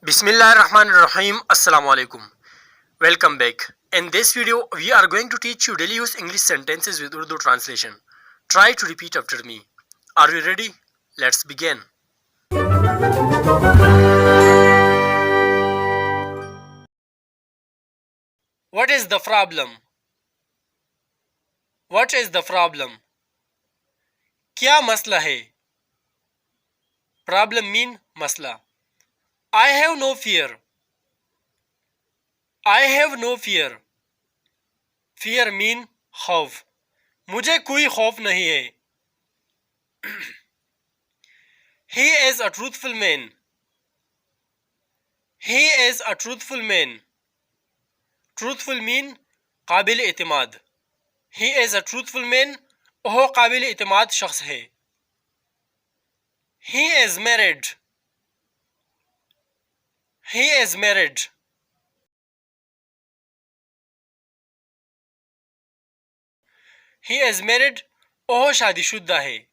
Bismillahirrahmanirrahim. Assalamu alaikum. Welcome back. In this video, we are going to teach you daily use English sentences with Urdu translation. Try to repeat after me. Are you ready? Let's begin. What is the problem? What is the problem? क्या मसला है? Problem mean मसला. I have no fear. I have no fear. Fear mean खौफ. मुझे कोई खौफ नहीं है. He is a truthful man. He is a truthful man. Truthful mean काबिल एतमाद. He is a truthful man. वह काबिल एतमाद शख्स है. He is married. He is married. He is married. वह शादीशुदा है.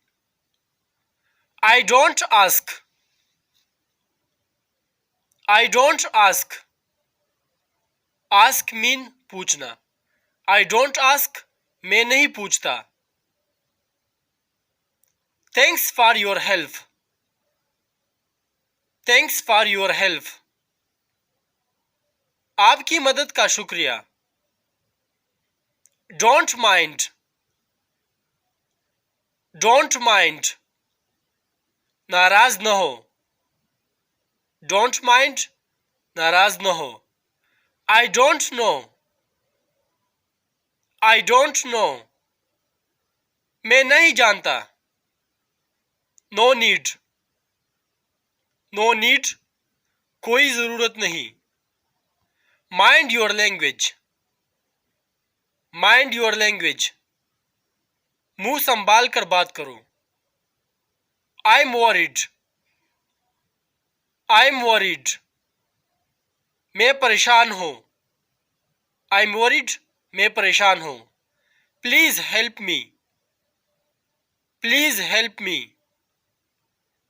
I don't ask. I don't ask. Ask mean पूछना. I don't ask. मैं नहीं पूछता. Thanks for your help. Thanks for your help. आपकी मदद का शुक्रिया. Don't mind. Don't mind. नाराज न हो. Don't mind. नाराज न हो. I don't know. I don't know. मैं नहीं जानता. No need. No need. कोई जरूरत नहीं. Mind your language. Mind your language. मुंह संभाल कर बात करो. I'm worried. I'm worried. मैं परेशान हूँ. I'm worried. मैं परेशान हूँ. Please help me. Please help me.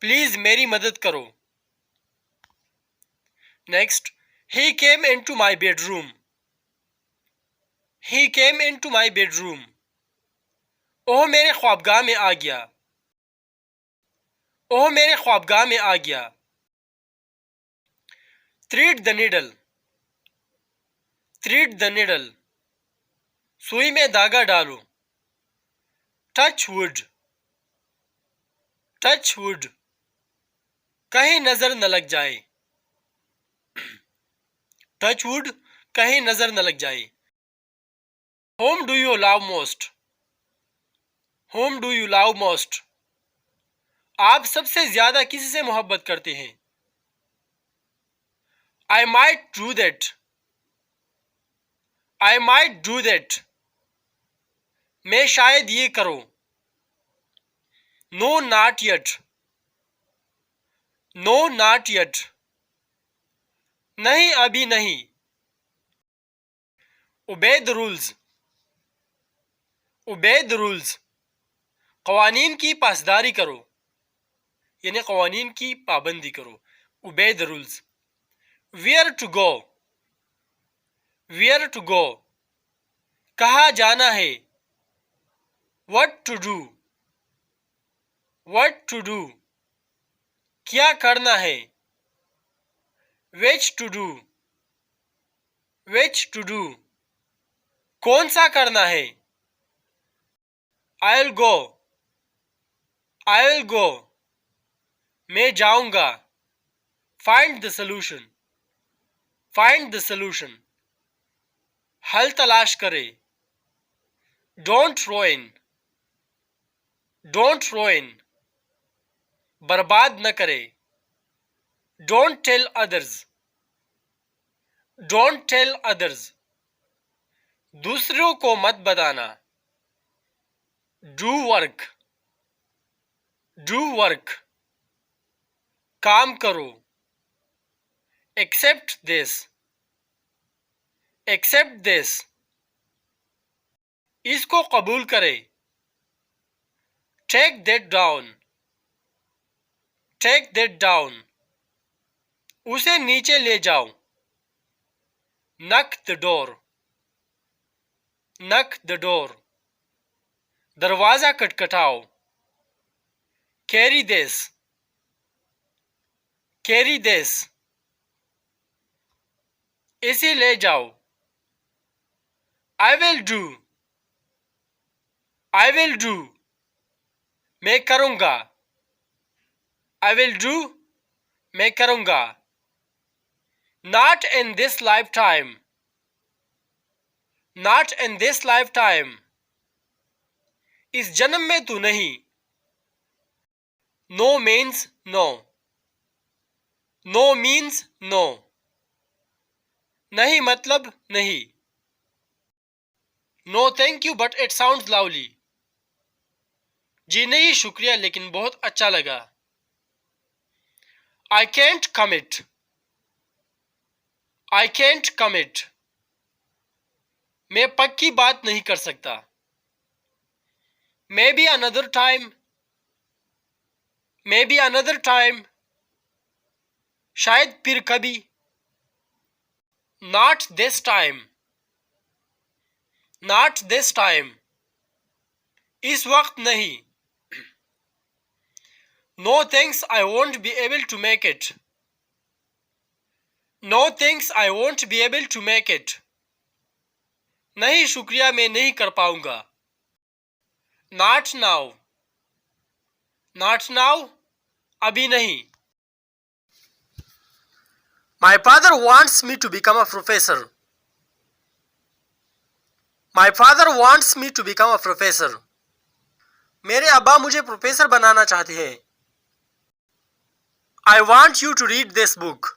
Please मेरी मदद करो. Next, he came into my bedroom. He came into my bedroom. वह मेरे ख्वाबगाह में आ गया. वह मेरे ख्वाबगाह में आ गया. Thread the needle. Thread the needle. सुई में धागा डालो. Touch wood. Touch wood. कहीं नजर न लग जाए. Touch wood. कहीं नजर न लग जाए. Whom do you love most? Whom do you love most? आप सबसे ज्यादा किसी से मोहब्बत करते हैं. I might do that. I might do that. मैं शायद ये करूं. No, not yet. No, not yet. नहीं अभी नहीं. Obey the rules. Obey the rules. कवानीन की पासदारी करो. यानी कवानीन की पाबंदी करो. Obey the rules. Where to go? Where to go? कहाँ जाना है. What to do? What to do? क्या करना है. Which to do? Which to do? कौन सा करना है. I'll go. I'll go. मैं जाऊंगा. Find the solution. Find the solution. हल तलाश करे. Don't ruin. Don't ruin. बर्बाद न करे. Don't tell others. Don't tell others. दूसरों को मत बताना. Do work. Do work. काम करो. Accept this. Accept this. इसको कबूल करे. Take that down. Take that down. उसे नीचे ले जाओ। Knock the door, knock the door. दरवाजा खटखटाओ। Carry this, carry this. इसे ले जाओ। I will do, I will do. मैं करूंगा। आई विल डू, मैं करूंगा। Not in this lifetime, not in this lifetime. इस जन्म में तू नहीं। No means no, no means no. नहीं मतलब नहीं। No thank you but it sounds lovely. जी नहीं शुक्रिया लेकिन बहुत अच्छा लगा। आई can't commit, I can't commit. मैं पक्की बात नहीं कर सकता। Maybe another time, maybe another time. शायद फिर कभी। Not this time, not this time. इस वक्त नहीं। No thanks I won't be able to make it, no thanks I won't be able to make it. नहीं शुक्रिया मैं नहीं कर पाऊंगा। Not now, not now. अभी नहीं। My father wants me to become a professor, my father wants me to become a professor. मेरे अब्बा मुझे प्रोफेसर बनाना चाहते हैं। I want you to read this book,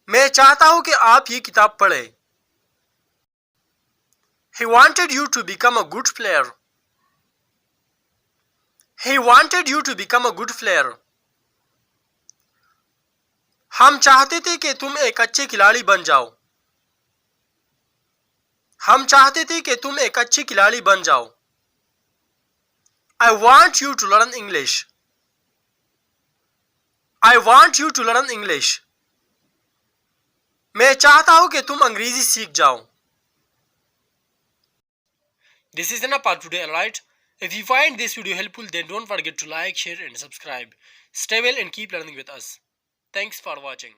मैं चाहता हूं कि आप ये किताब पढ़ें। He wanted you to become a good player, he wanted you to become a good player। हम चाहते थे कि तुम एक अच्छे खिलाड़ी बन जाओ, हम चाहते थे कि तुम एक अच्छे खिलाड़ी बन जाओ। I want you to learn English, I want you to learn English। मैं चाहता हूं कि तुम अंग्रेजी सीख जाओ। This is enough for today, alright? If you find this video helpful, then don't forget to like, share and subscribe. Stay well and keep learning with us. Thanks for watching.